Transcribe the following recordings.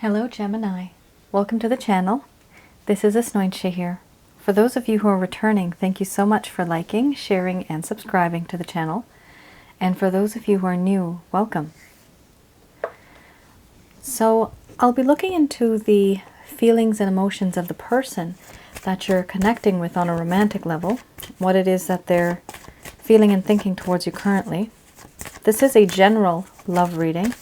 Hello Gemini, welcome to the channel. This is Asnointia here. For those of you who are returning, thank you so much for liking, sharing, and subscribing to the channel. And for those of you who are new, welcome. So I'll be looking into the feelings and emotions of the person that you're connecting with on a romantic level, what it is that they're feeling and thinking towards you currently. This is a general love reading,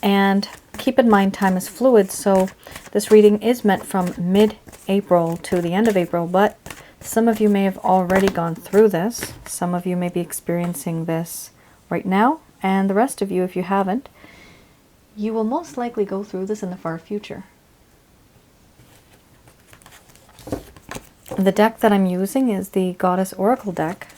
and keep in mind time is fluid, so this reading is meant from mid-April to the end of April, but some of you may have already gone through this. Some of you may be experiencing this right now, and the rest of you, if you haven't, you will most likely go through this in the far future. The deck that I'm using is the Goddess Oracle deck.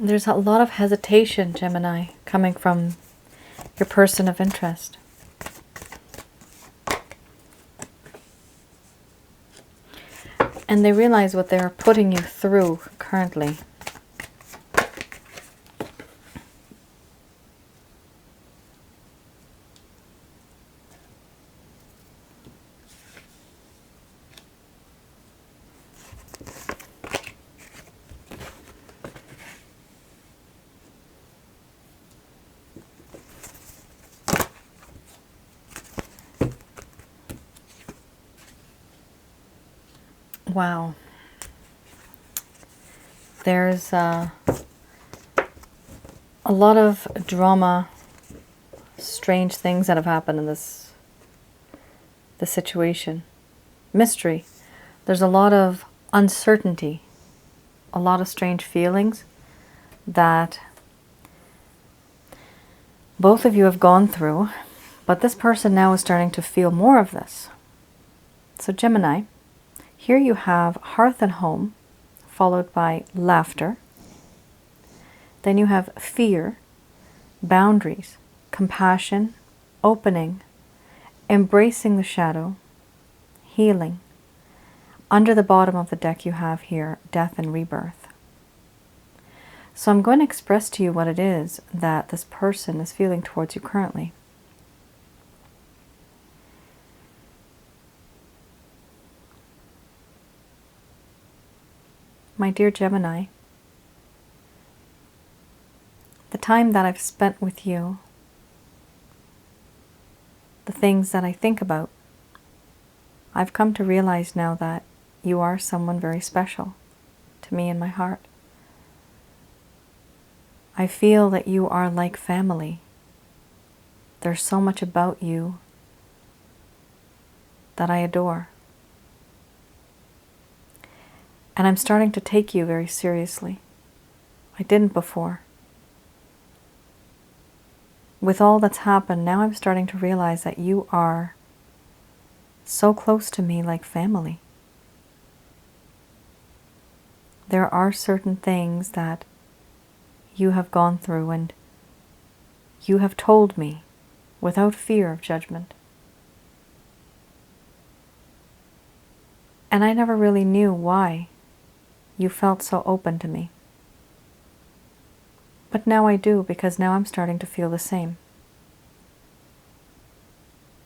There's a lot of hesitation, Gemini, coming from your person of interest. And they realize what they're putting you through currently. Wow. There's a lot of drama, strange things that have happened in this situation. Mystery. There's a lot of uncertainty, a lot of strange feelings that both of you have gone through, but this person now is starting to feel more of this. So Gemini, here you have hearth and home, followed by laughter. Then you have fear, boundaries, compassion, opening, embracing the shadow, healing. Under the bottom of the deck you have here death and rebirth. So I'm going to express to you what it is that this person is feeling towards you currently. My dear Gemini, the time that I've spent with you, the things that I think about, I've come to realize now that you are someone very special to me in my heart. I feel that you are like family. There's so much about you that I adore. And I'm starting to take you very seriously. I didn't before. With all that's happened, now I'm starting to realize that you are so close to me like family. There are certain things that you have gone through and you have told me without fear of judgment. And I never really knew why you felt so open to me. But now I do, because now I'm starting to feel the same.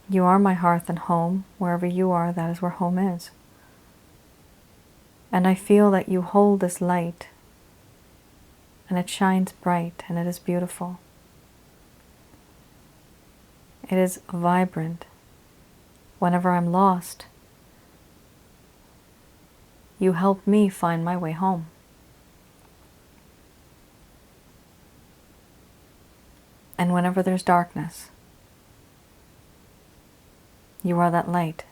You are my hearth and home. Wherever you are, that is where home is. And I feel that you hold this light, and it shines bright, and it is beautiful. It is vibrant. Whenever I'm lost, you help me find my way home. And whenever there's darkness, You are that light.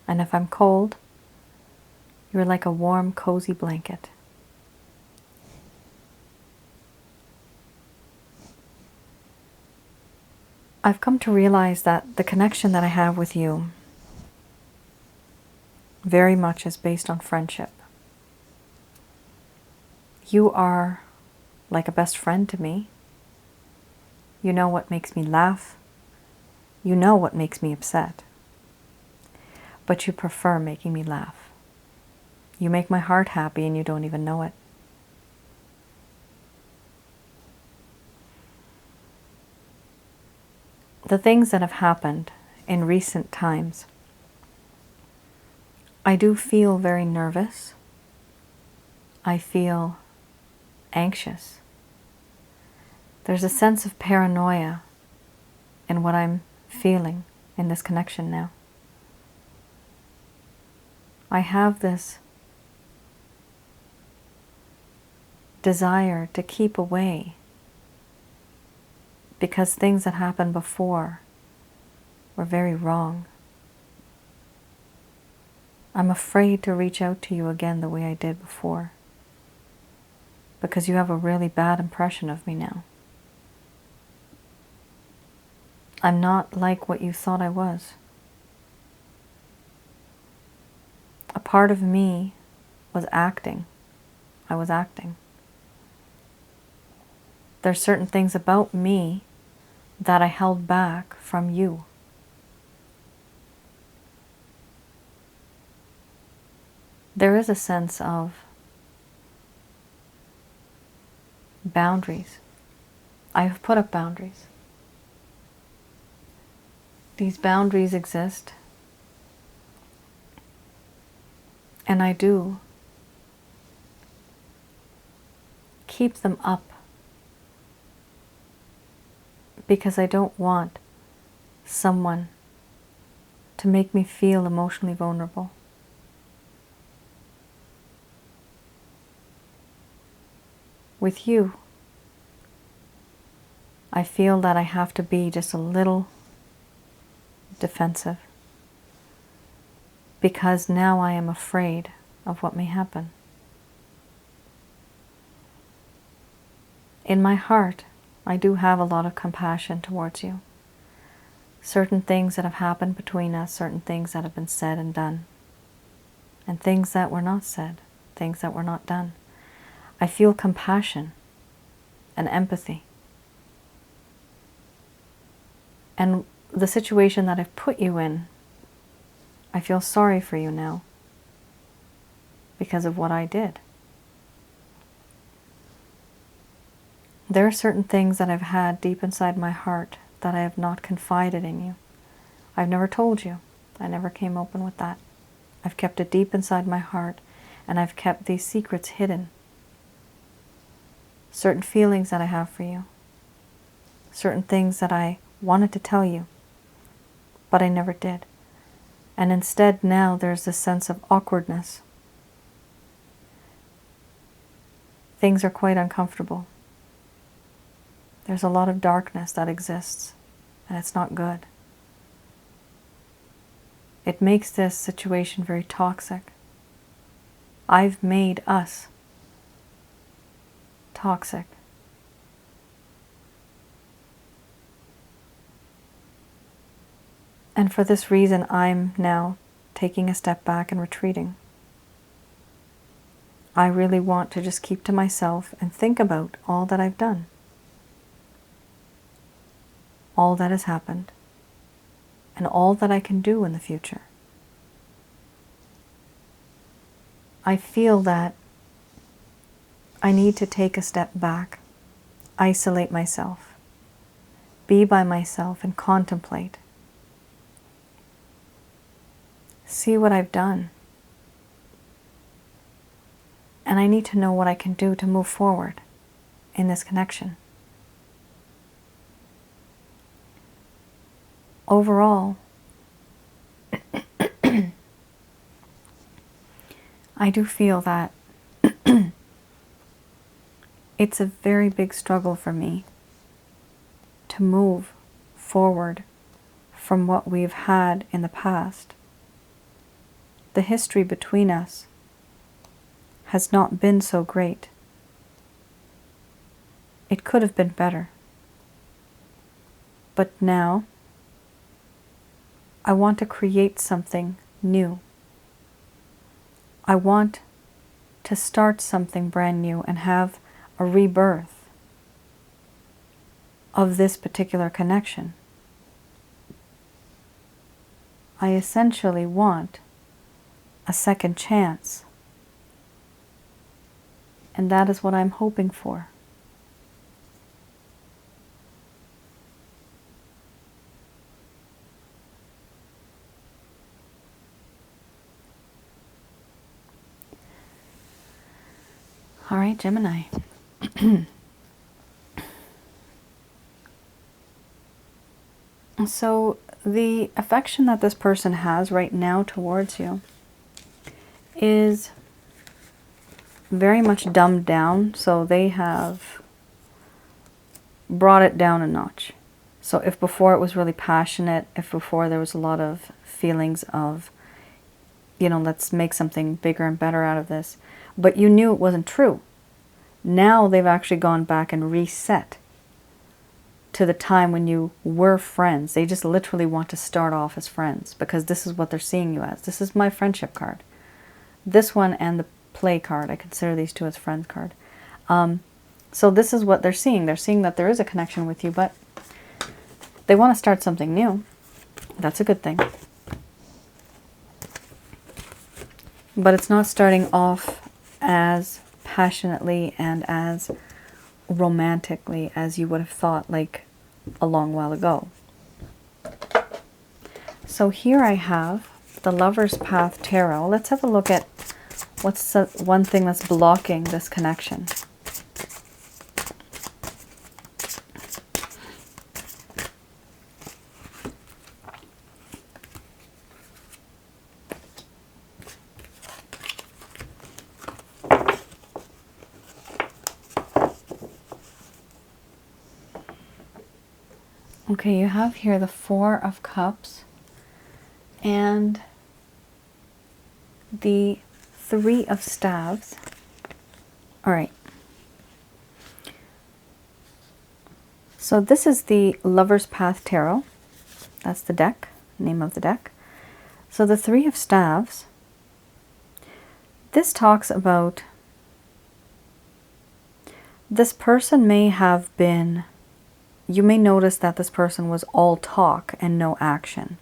And if I'm cold, you're like a warm, cozy blanket. I've come to realize that the connection that I have with you very much is based on friendship. You are like a best friend to me. You know what makes me laugh. You know what makes me upset. But you prefer making me laugh. You make my heart happy and you don't even know it. The things that have happened in recent times, I do feel very nervous. I feel anxious. There's a sense of paranoia in what I'm feeling in this connection now. I have this desire to keep away because things that happened before were very wrong. I'm afraid to reach out to you again the way I did before because you have a really bad impression of me now. I'm not like what you thought I was. A part of me was acting. I was acting. There's certain things about me that I held back from you. There is a sense of boundaries. I have put up boundaries. These boundaries exist, and I do keep them up because I don't want someone to make me feel emotionally vulnerable. With you, I feel that I have to be just a little defensive because now I am afraid of what may happen. In my heart, I do have a lot of compassion towards you. Certain things that have happened between us, certain things that have been said and done, and things that were not said, things that were not done. I feel compassion and empathy. And the situation that I've put you in, I feel sorry for you now because of what I did. There are certain things that I've had deep inside my heart that I have not confided in you. I've never told you. I never came open with that. I've kept it deep inside my heart, and I've kept these secrets hidden. Certain feelings that I have for you. Certain things that I wanted to tell you, but I never did. And instead now there's this sense of awkwardness. Things are quite uncomfortable. There's a lot of darkness that exists, and it's not good. It makes this situation very toxic. I've made us toxic. And for this reason, I'm now taking a step back and retreating. I really want to just keep to myself and think about all that I've done. All that has happened, and all that I can do in the future. I feel that I need to take a step back, isolate myself, be by myself and contemplate. See what I've done. And I need to know what I can do to move forward in this connection. Overall, I do feel that it's a very big struggle for me to move forward from what we've had in the past. The history between us has not been so great. It could have been better. But now, I want to create something new. I want to start something brand new and have a rebirth of this particular connection. I essentially want a second chance. And that is what I'm hoping for. All right, Gemini. So the affection that this person has right now towards you is very much dumbed down. So they have brought it down a notch. So if before it was really passionate, if before there was a lot of feelings of, let's make something bigger and better out of this, but you knew it wasn't true. Now they've actually gone back and reset to the time when you were friends. They just literally want to start off as friends because this is what they're seeing you as. This is my friendship card. This one and the play card. I consider these two as friends card. So this is what they're seeing. They're seeing that there is a connection with you, but they want to start something new. That's a good thing. But it's not starting off as passionately and as romantically as you would have thought like a long while ago. So here I have the Lover's Path Tarot. Let's have a look at what's one thing that's blocking this connection. Okay, you have here the Four of Cups and the Three of Staves. All right. So this is the Lover's Path Tarot. That's the deck, name of the deck. So the Three of Staves, this talks about this person may have been, you may notice that this person was all talk and no action.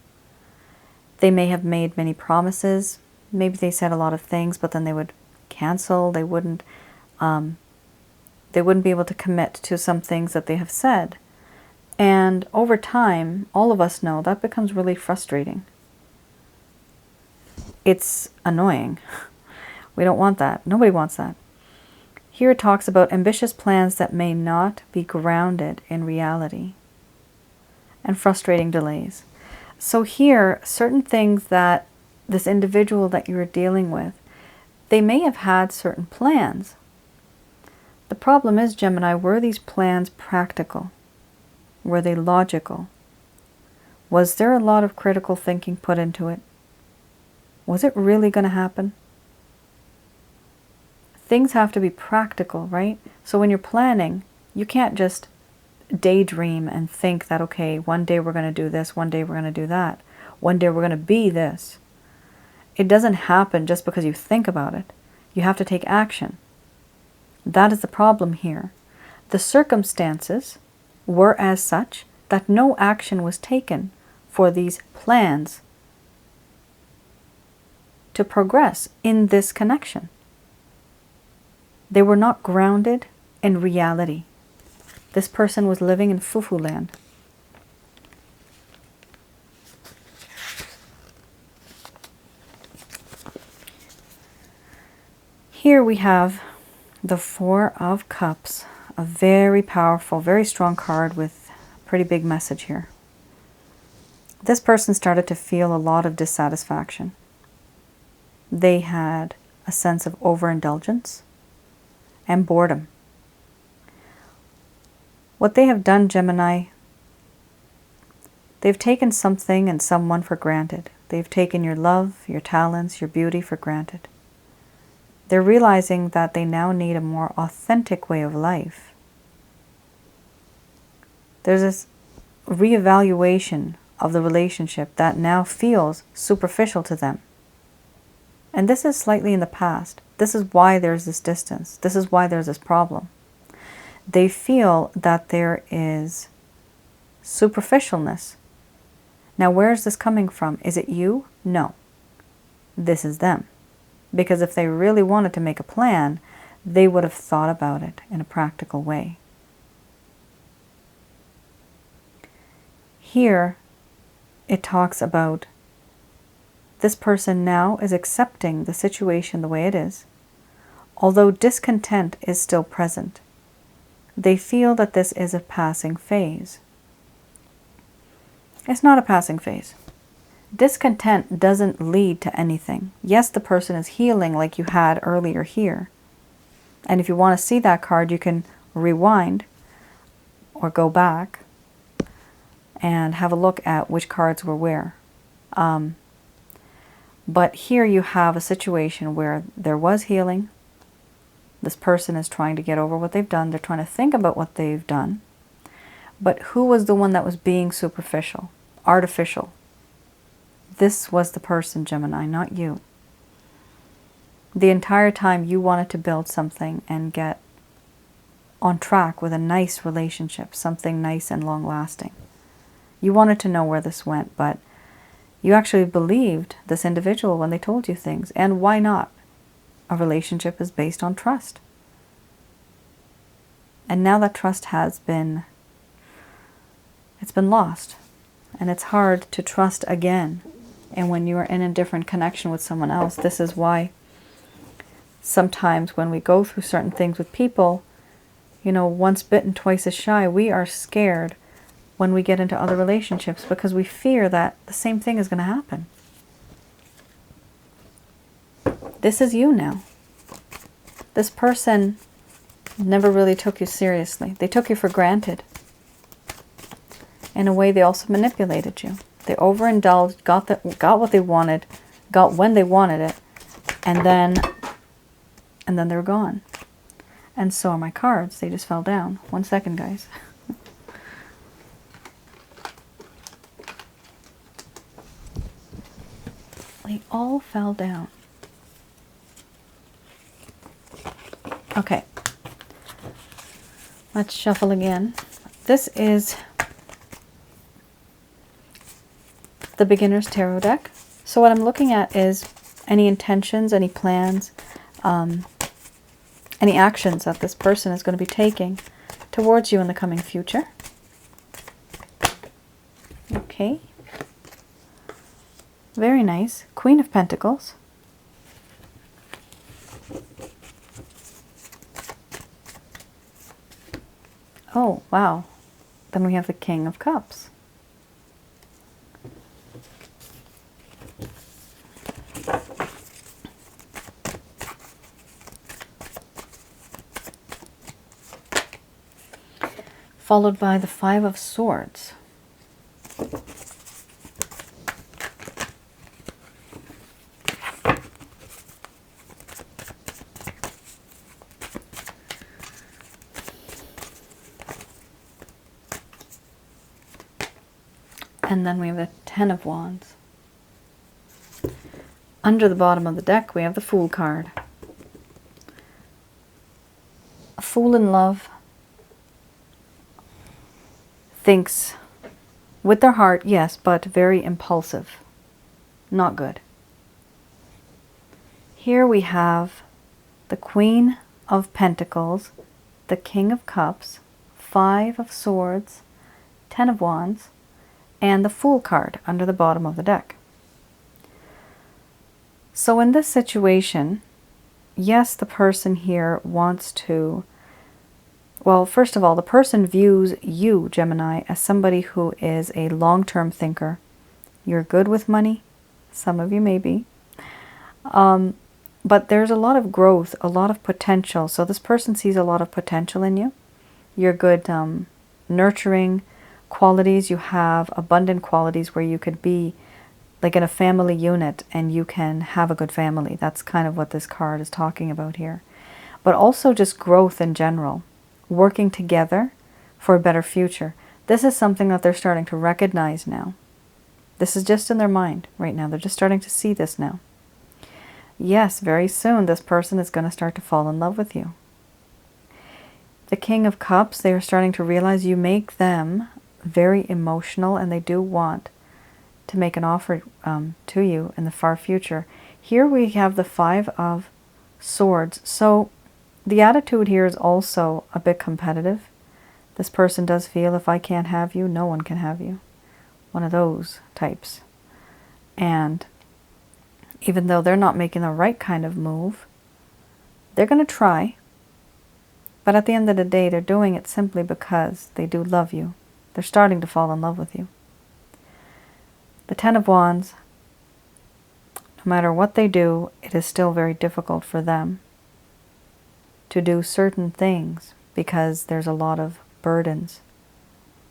They may have made many promises. Maybe they said a lot of things, but then they would cancel. They wouldn't be able to commit to some things that they have said. And over time, all of us know that becomes really frustrating. It's annoying. We don't want that. Nobody wants that. Here it talks about ambitious plans that may not be grounded in reality and frustrating delays. So here, certain things that this individual that you're dealing with, they may have had certain plans. The problem is, Gemini, were these plans practical? Were they logical? Was there a lot of critical thinking put into it? Was it really going to happen? Things have to be practical, right? So when you're planning, you can't just daydream and think that, okay, one day we're going to do this, one day we're going to do that, one day we're going to be this. It doesn't happen just because you think about it. You have to take action. That is the problem here. The circumstances were as such that no action was taken for these plans to progress in this connection. They were not grounded in reality. This person was living in Fufu land. Here we have the Four of Cups, a very powerful, very strong card with a pretty big message here. This person started to feel a lot of dissatisfaction. They had a sense of overindulgence and boredom. What they have done, Gemini, They've taken something and someone for granted. They've taken your love, your talents, your beauty for granted. They're realizing that they now need a more authentic way of life. There's this reevaluation of the relationship that now feels superficial to them. And this is slightly in the past. This is why there's this distance. This is why there's this problem. They feel that there is superficialness. Now, where is this coming from? Is it you? No. This is them. Because if they really wanted to make a plan, they would have thought about it in a practical way. Here, it talks about this person now is accepting the situation the way it is, although discontent is still present. They feel that this is a passing phase. It's not a passing phase. Discontent doesn't lead to anything. Yes, the person is healing like you had earlier here. And if you want to see that card, you can rewind or go back and have a look at which cards were where. But here you have a situation where there was healing. This person is trying to get over what they've done. They're trying to think about what they've done. But who was the one that was being superficial, artificial? This was the person, Gemini, not you. The entire time you wanted to build something and get on track with a nice relationship, something nice and long-lasting. You wanted to know where this went, but you actually believed this individual when they told you things. And why not? A relationship is based on trust. And now that trust has been, it's been lost. And it's hard to trust again. And when you are in a different connection with someone else, this is why sometimes when we go through certain things with people, you know, once bitten, twice as shy, we are scared when we get into other relationships because we fear that the same thing is going to happen. This is you now. This person never really took you seriously. They took you for granted. In a way, they also manipulated you. They overindulged, got what they wanted, got when they wanted it, and then they're gone. And so are my cards. They just fell down. 1 second, guys. They all fell down. Okay. Let's shuffle again. This is the Beginner's Tarot deck. So what I'm looking at is any intentions, any plans, any actions that this person is going to be taking towards you in the coming future. Okay. Very nice. Queen of Pentacles. Oh, wow. Then we have the King of Cups. Followed by the Five of Swords. And then we have the Ten of Wands. Under the bottom of the deck, we have the Fool card. A fool in love thinks with their heart, yes, but very impulsive. Not good. Here we have the Queen of Pentacles, the King of Cups, Five of Swords, Ten of Wands, and the Fool card under the bottom of the deck. So in this situation, yes, the person here wants to, well, first of all, the person views you, Gemini, as somebody who is a long-term thinker. You're good with money. Some of you may be. But there's a lot of growth, a lot of potential. So this person sees a lot of potential in you. You're good nurturing, qualities, you have abundant qualities where you could be like in a family unit and you can have a good family. That's kind of what this card is talking about here. But also just growth in general, working together for a better future. This is something that they're starting to recognize now. This is just in their mind right now. They're just starting to see this now. Yes, very soon this person is going to start to fall in love with you. The King of Cups, they are starting to realize you make them very emotional and they do want to make an offer to you in the far future. Here we have the Five of Swords. So the attitude here is also a bit competitive. This person does feel, if I can't have you, no one can have you. One of those types. And even though they're not making the right kind of move, they're going to try. But at the end of the day, they're doing it simply because they do love you. They're starting to fall in love with you. The Ten of Wands, no matter what they do, it is still very difficult for them to do certain things because there's a lot of burdens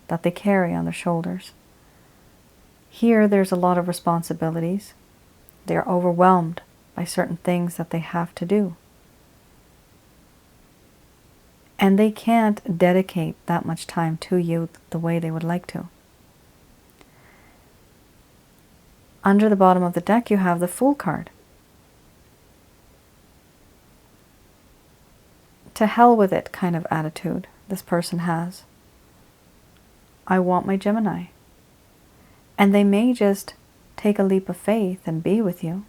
that they carry on their shoulders. Here, there's a lot of responsibilities. They're overwhelmed by certain things that they have to do. And they can't dedicate that much time to you the way they would like to. Under the bottom of the deck, you have the Fool card. To hell with it kind of attitude this person has. I want my Gemini. And they may just take a leap of faith and be with you.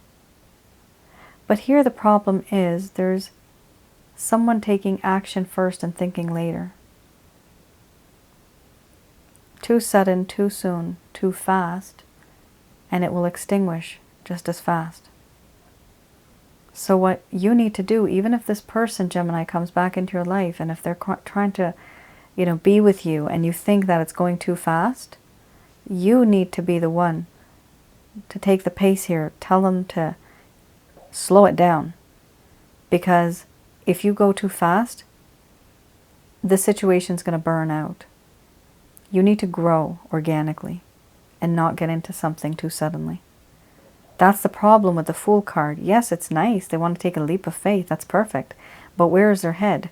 But here the problem is there's someone taking action first and thinking later. Too sudden, too soon, too fast, and it will extinguish just as fast. So what you need to do, even if this person, Gemini, comes back into your life, and if they're trying to, be with you, and you think that it's going too fast, you need to be the one to take the pace here. Tell them to slow it down. Because if you go too fast, the situation's going to burn out. You need to grow organically and not get into something too suddenly. That's the problem with the Fool card. Yes, it's nice. They want to take a leap of faith. That's perfect. But where is their head?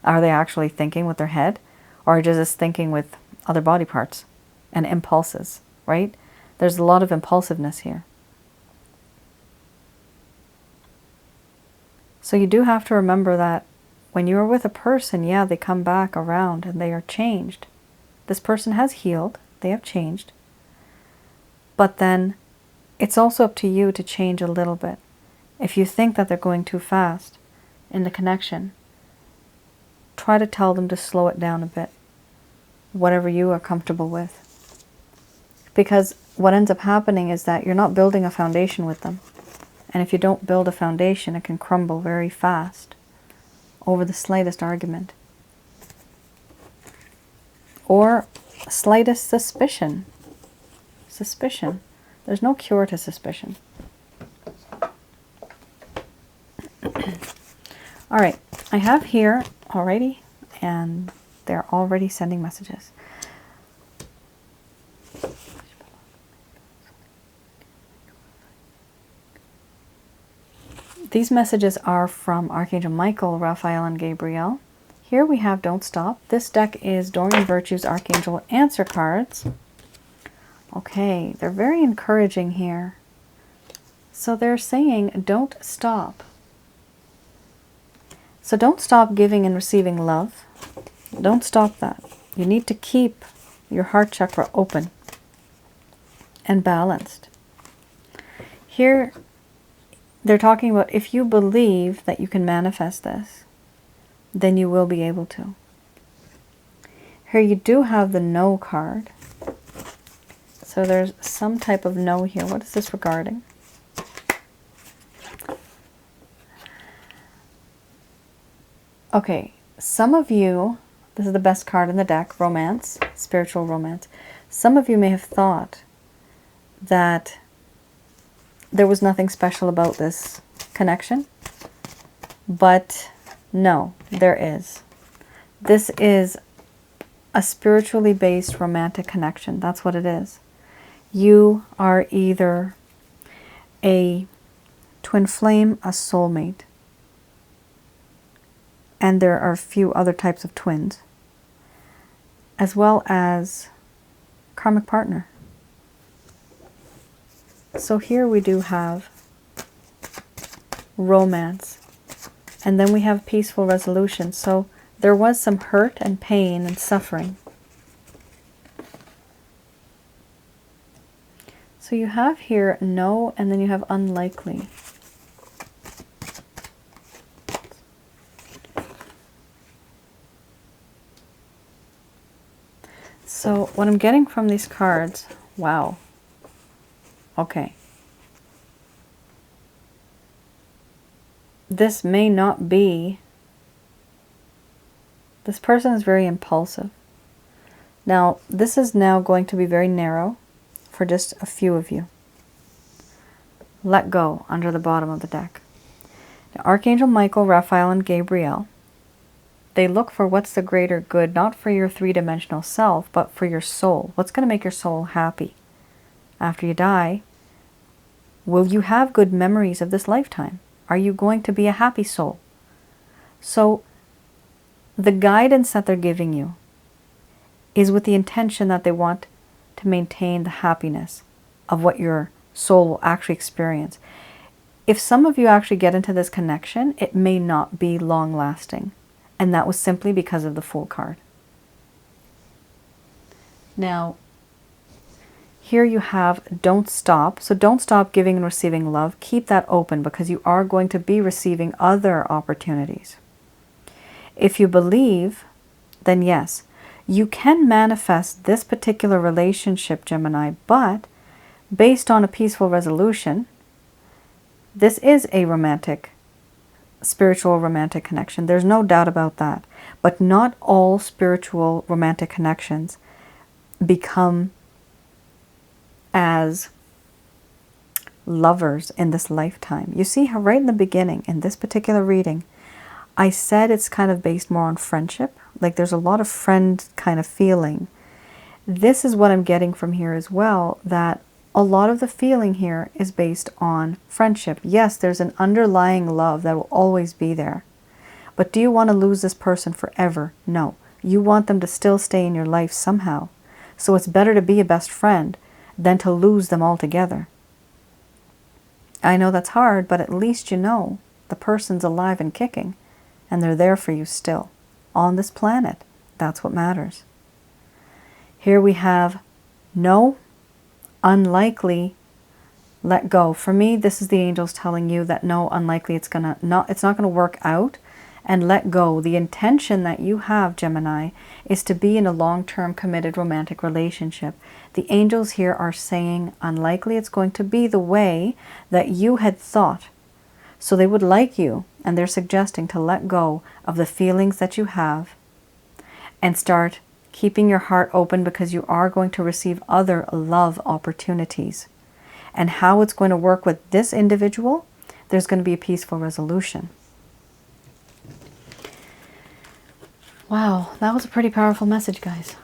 Are they actually thinking with their head? Or just thinking with other body parts and impulses, right? There's a lot of impulsiveness here. So you do have to remember that when you are with a person, yeah, they come back around and they are changed. This person has healed. They have changed. But then it's also up to you to change a little bit. If you think that they're going too fast in the connection, try to tell them to slow it down a bit. Whatever you are comfortable with. Because what ends up happening is that you're not building a foundation with them. And if you don't build a foundation, it can crumble very fast over the slightest argument. Or slightest suspicion. Suspicion. There's no cure to suspicion. All right, I have here already, and they're already sending messages. These messages are from Archangel Michael, Raphael, and Gabriel. Here we have Don't Stop. This deck is Doreen Virtue's Archangel Answer cards. Okay, they're very encouraging here. So they're saying, don't stop. So don't stop giving and receiving love. Don't stop that. You need to keep your heart chakra open and balanced. Here, they're talking about if you believe that you can manifest this, then you will be able to. Here you do have the No card. So there's some type of no here. What is this regarding? Okay, some of you, this is the best card in the deck, romance, spiritual romance. Some of you may have thought that there was nothing special about this connection, but no, there is. This is a spiritually based romantic connection. That's what it is. You are either a twin flame, a soulmate, and there are a few other types of twins, as well as karmic partner. So here we do have romance, and then we have peaceful resolution. So there was some hurt and pain and suffering. So you have here no, and then you have unlikely. So what I'm getting from these cards, wow. Okay. This may not be, this person is very impulsive. Now, this is now going to be very narrow for just a few of you. Let go under the bottom of the deck. Now, Archangel Michael, Raphael, and Gabriel, they look for what's the greater good, not for your three-dimensional self, but for your soul. What's going to make your soul happy? After you die, will you have good memories of this lifetime? Are you going to be a happy soul? So the guidance that they're giving you is with the intention that they want to maintain the happiness of what your soul will actually experience. If some of you actually get into this connection, it may not be long-lasting. And that was simply because of the Fool card. Now, here you have don't stop. So don't stop giving and receiving love. Keep that open because you are going to be receiving other opportunities. If you believe, then yes, you can manifest this particular relationship, Gemini, but based on a peaceful resolution, this is a romantic, spiritual romantic connection. There's no doubt about that. But not all spiritual romantic connections become as lovers in this lifetime. You see how right in the beginning, in this particular reading, I said it's kind of based more on friendship. Like there's a lot of friend kind of feeling. This is what I'm getting from here as well, that a lot of the feeling here is based on friendship. Yes, there's an underlying love that will always be there. But do you want to lose this person forever? No. You want them to still stay in your life somehow. So it's better to be a best friend than to lose them altogether. I know that's hard, but at least you know the person's alive and kicking, and they're there for you still, on this planet. That's what matters. Here we have no, unlikely, let go. For me, this is the angels telling you that no, unlikely, it's not gonna work out, and let go. The intention that you have, Gemini, is to be in a long-term committed romantic relationship. The angels here are saying unlikely it's going to be the way that you had thought. So they would like you, and they're suggesting to let go of the feelings that you have and start keeping your heart open, because you are going to receive other love opportunities. And how it's going to work with this individual, there's going to be a peaceful resolution. Wow, that was a pretty powerful message, guys.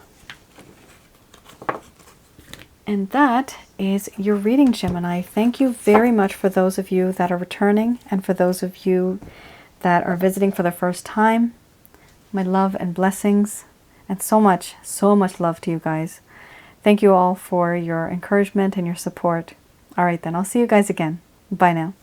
And that is your reading, Gemini. Thank you very much for those of you that are returning, and for those of you that are visiting for the first time. My love and blessings, and so much love to you guys. Thank you all for your encouragement and your support. All right then, I'll see you guys again. Bye now.